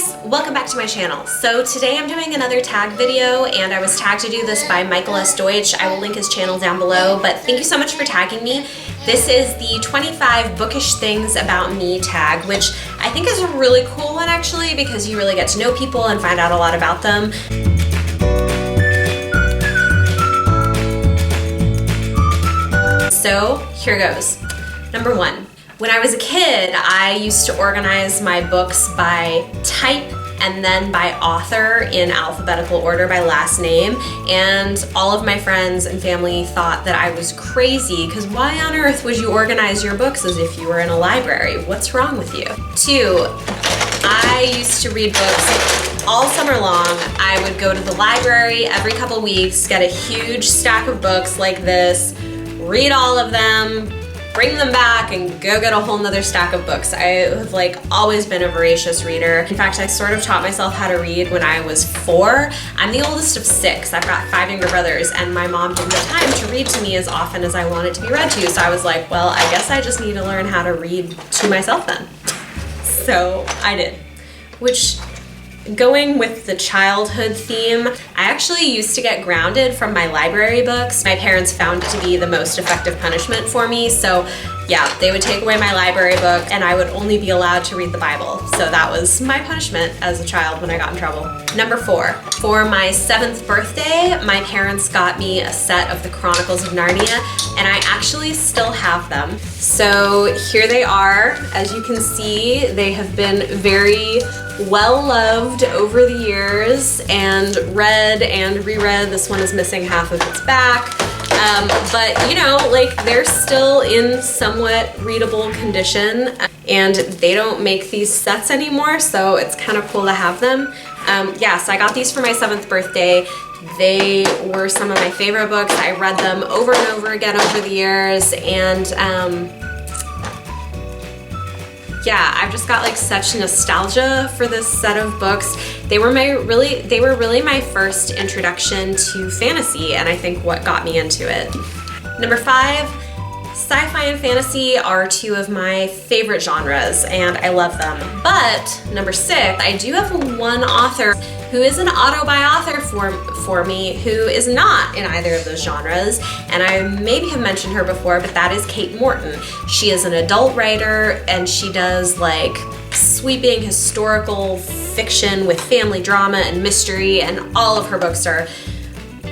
guys, welcome back to my channel. So today I'm doing another tag video, and I was tagged to do this by Michael S. Deutsch. I will link his channel down below, but thank you so much for tagging me. This is the 25 bookish things about me tag, which I think is a really cool one actually, because you really get to know people and find out a lot about them. So here goes. Number 1. When I was a kid, I used to organize my books by type and then by author in alphabetical order by last name, and all of my friends and family thought that I was crazy because why on earth would you organize your books as if you were in a library? What's wrong with you? 2, I used to read books all summer long. I would go to the library every couple weeks, get a huge stack of books like this, read all of them, bring them back, and go get a whole nother stack of books. I have always been a voracious reader. In fact, I sort of taught myself how to read when I was 4. I'm the oldest of 6. I've got 5 younger brothers, and my mom didn't have time to read to me as often as I wanted to be read to. So I was like, well, I guess I just need to learn how to read to myself then. So I did, which, going with the childhood theme, I actually used to get grounded from my library books. My parents found it to be the most effective punishment for me, so yeah, they would take away my library book and I would only be allowed to read the Bible. So that was my punishment as a child when I got in trouble. Number 4, for my 7th birthday, my parents got me a set of the Chronicles of Narnia, and I actually still have them. So here they are. As you can see, they have been very well loved over the years and read and reread. This one is missing half of its back. But you know, they're still in somewhat readable condition, and they don't make these sets anymore, so it's kind of cool to have them. Yeah, so I got these for my 7th birthday. They were some of my favorite books. I read them over and over again over the years, and yeah, I've just got such nostalgia for this set of books. They were really my first introduction to fantasy, and I think what got me into it. Number 5, sci-fi and fantasy are 2 of my favorite genres, and I love them. But number 6, I do have one author who is an auto-by-author for me who is not in either of those genres, and I maybe have mentioned her before, but that is Kate Morton. She is an adult writer, and she does sweeping historical fiction with family drama and mystery, and all of her books are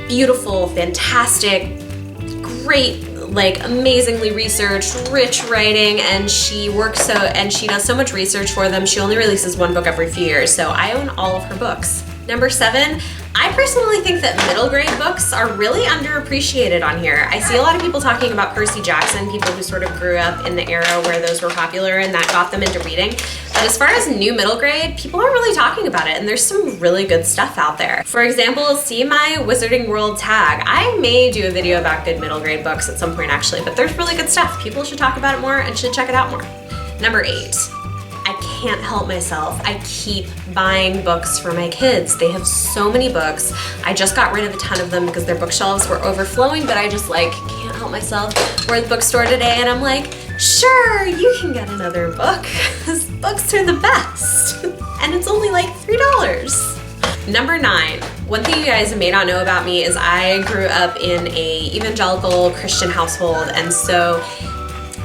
beautiful, fantastic, great, amazingly researched, rich writing, and she does so much research for them. She only releases one book every few years, so I own all of her books. Number 7, I personally think that middle grade books are really underappreciated on here. I see a lot of people talking about Percy Jackson, people who sort of grew up in the era where those were popular and that got them into reading. But as far as new middle grade, people aren't really talking about it, and there's some really good stuff out there. For example, see my Wizarding World tag. I may do a video about good middle grade books at some point actually, but there's really good stuff. People should talk about it more and should check it out more. Number 8. I can't help myself. I keep buying books for my kids. They have so many books. I just got rid of a ton of them because their bookshelves were overflowing, but I just can't help myself. We're at the bookstore today and I'm like, sure, you can get another book. Books are the best. And it's only $3. Number 9. One thing you guys may not know about me is I grew up in a evangelical Christian household, and so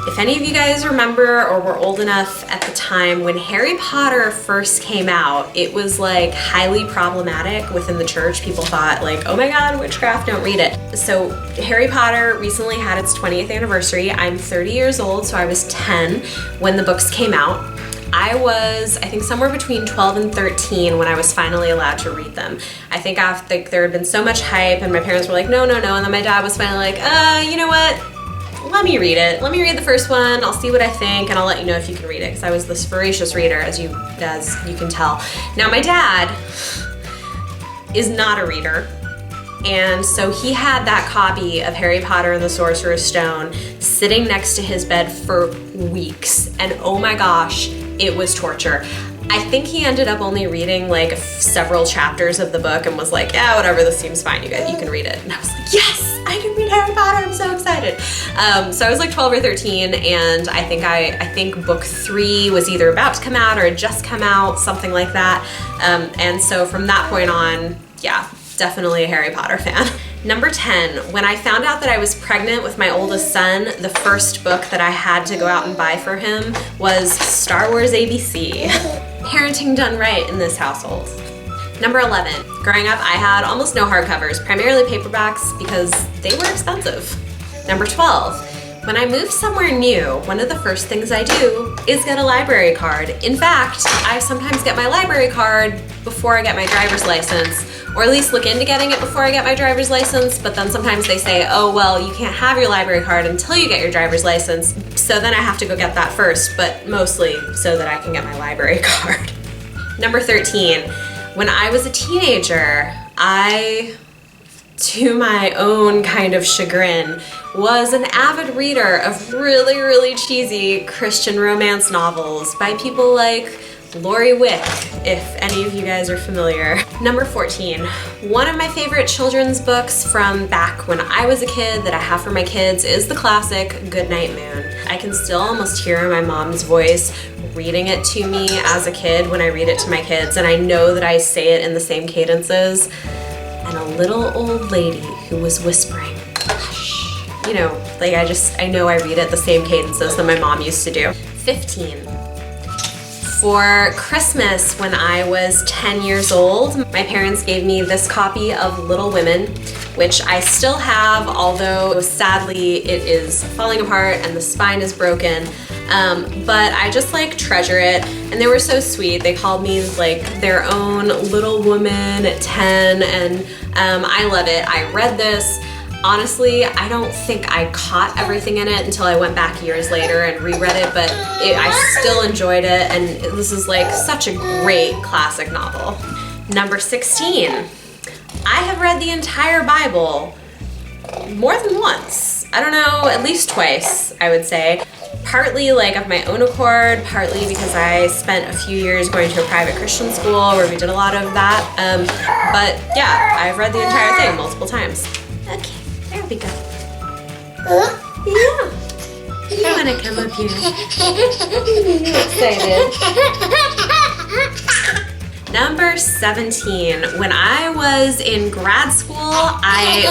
if any of you guys remember or were old enough at the time when Harry Potter first came out, it was highly problematic within the church. People thought oh my god, witchcraft, don't read it. So Harry Potter recently had its 20th anniversary. I'm 30 years old, so I was 10 when the books came out. I was, I think, somewhere between 12 and 13 when I was finally allowed to read them. I think there had been so much hype and my parents were like, no, no, no, and then my dad was finally you know what? Let me read it. Let me read the first one. I'll see what I think, and I'll let you know if you can read it, because I was this voracious reader, as you can tell. Now, my dad is not a reader, and so he had that copy of Harry Potter and the Sorcerer's Stone sitting next to his bed for weeks, and oh my gosh, it was torture. I think he ended up only reading like several chapters of the book and was like, yeah, whatever, this seems fine, you can read it. And I was like, yes, I can read Harry Potter, I'm so excited. So I was like 12 or 13, and I think book 3 was either about to come out or had just come out, something like that. And so from that point on, yeah, definitely a Harry Potter fan. Number 10, when I found out that I was pregnant with my oldest son, the first book that I had to go out and buy for him was Star Wars ABC. Parenting done right in this household. Number 11, growing up I had almost no hardcovers, primarily paperbacks because they were expensive. Number 12, when I move somewhere new, one of the first things I do is get a library card. In fact, I sometimes get my library card before I get my driver's license, or at least look into getting it before I get my driver's license, but then sometimes they say, oh, well, you can't have your library card until you get your driver's license, so then I have to go get that first, but mostly so that I can get my library card. Number 13, when I was a teenager, I, to my own kind of chagrin, was an avid reader of really, really cheesy Christian romance novels by people like Lori Wick, if any of you guys are familiar. Number 14, one of my favorite children's books from back when I was a kid that I have for my kids is the classic Goodnight Moon. I can still almost hear my mom's voice reading it to me as a kid when I read it to my kids, and I know that I say it in the same cadences. And a little old lady who was whispering, hush. You know, like I know I read it the same cadences that my mom used to do. 15. For Christmas, when I was 10 years old, my parents gave me this copy of Little Women, which I still have, although sadly it is falling apart and the spine is broken. But I just like treasure it, and they were so sweet. They called me like their own little woman at 10, and I love it. I read this. Honestly, I don't think I caught everything in it until I went back years later and reread it, but I still enjoyed it, and this is like such a great classic novel. Number 16, I have read the entire Bible more than once. I don't know, at least twice, I would say. Partly like of my own accord, partly because I spent a few years going to a private Christian school where we did a lot of that. But yeah, I've read the entire thing multiple times. Okay. There we go. Yeah. You want to come up here? Excited. Number 17. When I was in grad school, I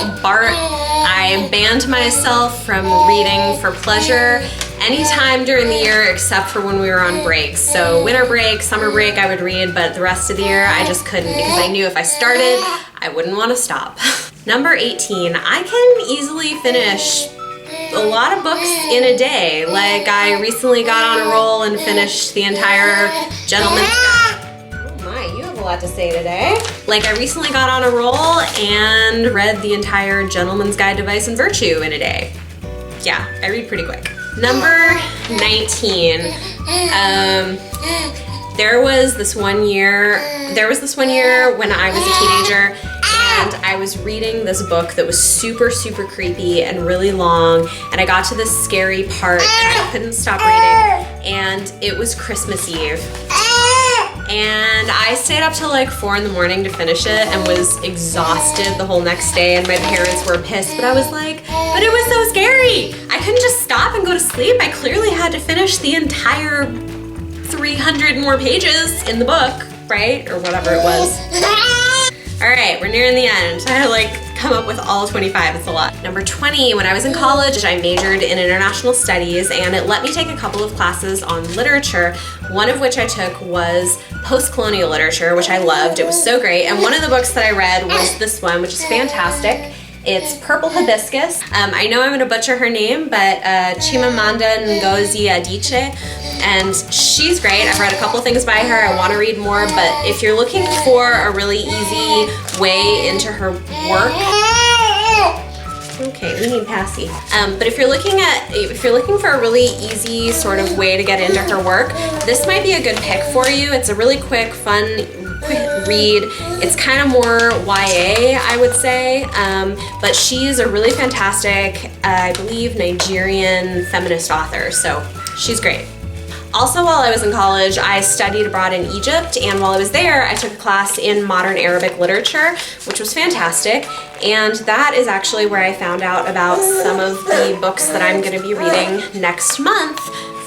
banned myself from reading for pleasure anytime during the year except for when we were on breaks. So winter break, summer break, I would read, but the rest of the year I just couldn't because I knew if I started, I wouldn't want to stop. Number 18, I can easily finish a lot of books in a day. Like I recently got on a roll and finished the entire Gentleman's Guide. Oh my, you have a lot to say today. Like I recently got on a roll and read the entire Gentleman's Guide to Vice and Virtue in a day. Yeah, I read pretty quick. Number 19, there was this one year when I was a teenager, and I was reading this book that was super, super creepy and really long, and I got to this scary part and I couldn't stop reading, and it was Christmas Eve. And I stayed up till like 4 in the morning to finish it and was exhausted the whole next day, and my parents were pissed, but I was like, but it was so scary. I couldn't just stop and go to sleep. I clearly had to finish the entire 300 more pages in the book, right? Or whatever it was. All right, we're nearing the end. I had to like come up with all 25, it's a lot. Number 20, when I was in college, I majored in international studies, and it let me take a couple of classes on literature, one of which I took was post-colonial literature, which I loved. It was so great, and one of the books that I read was this one, which is fantastic. It's Purple Hibiscus. I know I'm gonna butcher her name, but Chimamanda Ngozi Adichie, and she's great. I've read a couple things by her. I wanna read more, but if you're looking for a really easy way into her work, okay, we need Passy. But if you're looking for a really easy sort of way to get into her work, this might be a good pick for you. It's a really quick read. It's kind of more YA, I would say, but she's a really fantastic, I believe, Nigerian feminist author, so she's great. Also, while I was in college, I studied abroad in Egypt, and while I was there, I took a class in modern Arabic literature, which was fantastic, and that is actually where I found out about some of the books that I'm going to be reading next month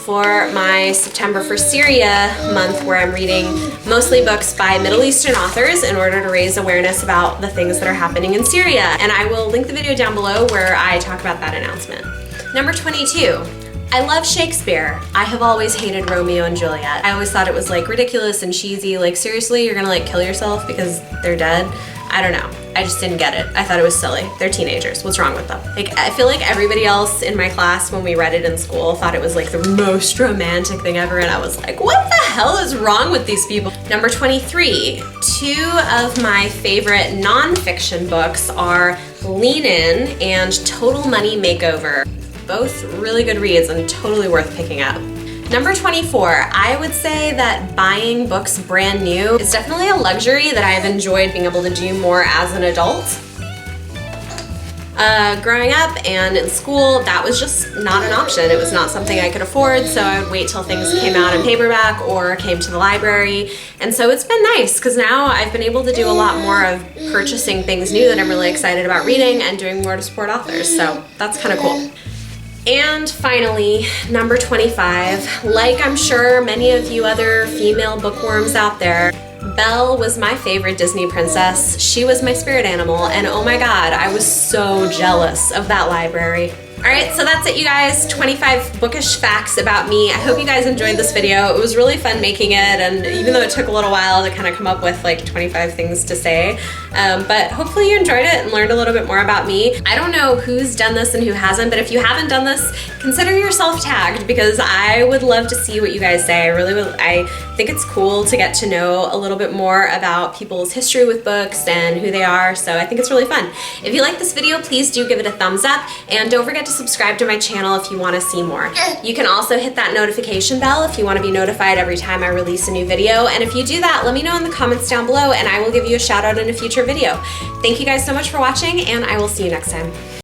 for my September for Syria month, where I'm reading mostly books by Middle Eastern authors in order to raise awareness about the things that are happening in Syria. And I will link the video down below where I talk about that announcement. Number 22. I love Shakespeare. I have always hated Romeo and Juliet. I always thought it was like ridiculous and cheesy. Like, seriously, you're gonna like kill yourself because they're dead? I don't know. I just didn't get it. I thought it was silly. They're teenagers. What's wrong with them? Like, I feel like everybody else in my class when we read it in school thought it was like the most romantic thing ever, and I was like, what the hell is wrong with these people? Number 23. Two of my favorite nonfiction books are Lean In and Total Money Makeover. Both really good reads and totally worth picking up. Number 24, I would say that buying books brand new is definitely a luxury that I've enjoyed being able to do more as an adult. Growing up and in school, that was just not an option. It was not something I could afford, so I would wait till things came out in paperback or came to the library. And so it's been nice because now I've been able to do a lot more of purchasing things new that I'm really excited about reading and doing more to support authors, so that's kind of cool. And finally, number 25, like I'm sure many of you other female bookworms out there, Belle was my favorite Disney princess. She was my spirit animal, and oh my god, I was so jealous of that library. Alright, so that's it, you guys. 25 bookish facts about me. I hope you guys enjoyed this video. It was really fun making it, and even though it took a little while to kind of come up with like 25 things to say, but hopefully you enjoyed it and learned a little bit more about me. I don't know who's done this and who hasn't, but if you haven't done this, consider yourself tagged because I would love to see what you guys say. I really would. I think it's cool to get to know a little bit more about people's history with books and who they are, so I think it's really fun. If you like this video, please do give it a thumbs up, and don't forget to subscribe to my channel if you want to see more. You can also hit that notification bell if you want to be notified every time I release a new video, and if you do that, let me know in the comments down below and I will give you a shout out in a future video. Thank you guys so much for watching, and I will see you next time.